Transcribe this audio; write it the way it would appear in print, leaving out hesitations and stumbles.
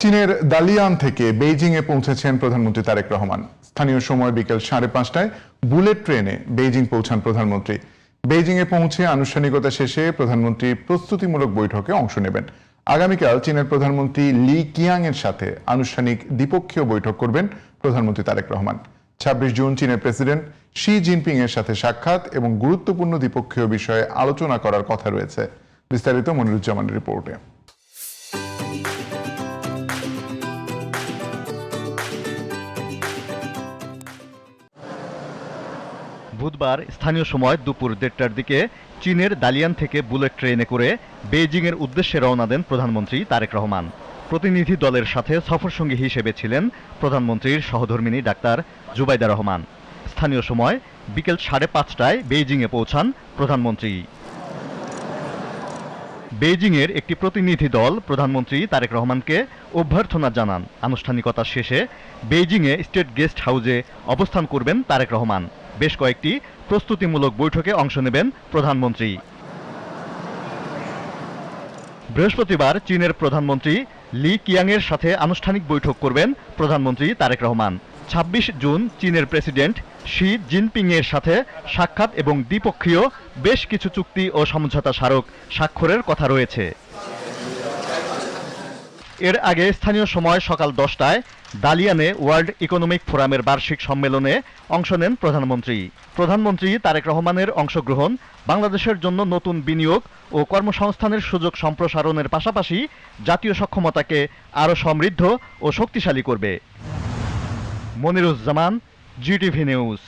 চীনের দালিয়ান থেকে বেইজিংয়ে পৌঁছেছেন প্রধানমন্ত্রী তারেক রহমান। স্থানীয় সময় বিকেল 5:30টায় বুলেট ট্রেনে বেইজিং পৌঁছান প্রধানমন্ত্রী। বেইজিংয়ে পৌঁছে আনুষ্ঠানিকতা শেষে প্রধানমন্ত্রী প্রস্তুতিমূলক বৈঠকে অংশ নেবেন। আগামীকাল চীনের প্রধানমন্ত্রী লি কিয়াং এর সাথে আনুষ্ঠানিক দ্বিপক্ষীয় বৈঠক করবেন প্রধানমন্ত্রী তারেক রহমান। 26 জুন চীনের প্রেসিডেন্ট শি জিনপিং এর সাথে সাক্ষাৎ এবং গুরুত্বপূর্ণ দ্বিপক্ষীয় বিষয়ে আলোচনা করার কথা রয়েছে। বিস্তারিত মনিরুজ্জামানের রিপোর্টে। বুধবার স্থানীয় সময় দুপুর 1:30টার দিকে চীনের দালিয়ান থেকে বুলেট ট্রেনে করে বেইজিংয়ের উদ্দেশ্যে রওনা দেন প্রধানমন্ত্রী তারেক রহমান। প্রতিনিধি দলের সাথে সফরসঙ্গী হিসেবে ছিলেন প্রধানমন্ত্রীর সহধর্মিণী ডাক্তার জুবাইদা রহমান। স্থানীয় সময় বিকেল 5:30টায় বেইজিংয়ে পৌঁছান প্রধানমন্ত্রী। বেইজিংয়ের একটি প্রতিনিধি দল প্রধানমন্ত্রী তারেক রহমানকে অভ্যর্থনা জানান। আনুষ্ঠানিকতা শেষে বেইজিংয়ে স্টেট গেস্ট হাউসে অবস্থান করবেন তারেক রহমান। বেশ কয়েকটি প্রস্তুতিমূলক বৈঠকে অংশ নেবেন প্রধানমন্ত্রী। বৃহস্পতিবার চীনের প্রধানমন্ত্রী লি কিয়াংয়ের সাথে আনুষ্ঠানিক বৈঠক করবেন প্রধানমন্ত্রী তারেক রহমান। 26 জুন চীনের প্রেসিডেন্ট শি জিনপিং এর সাথে সাক্ষাৎ এবং দ্বিপক্ষীয় বেশ কিছু চুক্তি ও সমঝোতা স্মারক স্বাক্ষরের কথা রয়েছে। এর আগে স্থানীয় সময় সকাল 10টায় দালিয়ানে ওয়ার্ল্ড ইকোনমিক ফোরামের বার্ষিক সম্মেলনে অংশ নেন প্রধানমন্ত্রী তারেক রহমানের অংশগ্রহণ বাংলাদেশের জন্য নতুন বিনিয়োগ ও কর্মসংস্থানের সুযোগ সম্প্রসারণের পাশাপাশি জাতীয় সক্ষমতাকে আরও সমৃদ্ধ ও শক্তিশালী করবে। Moniruzzaman, GTV news.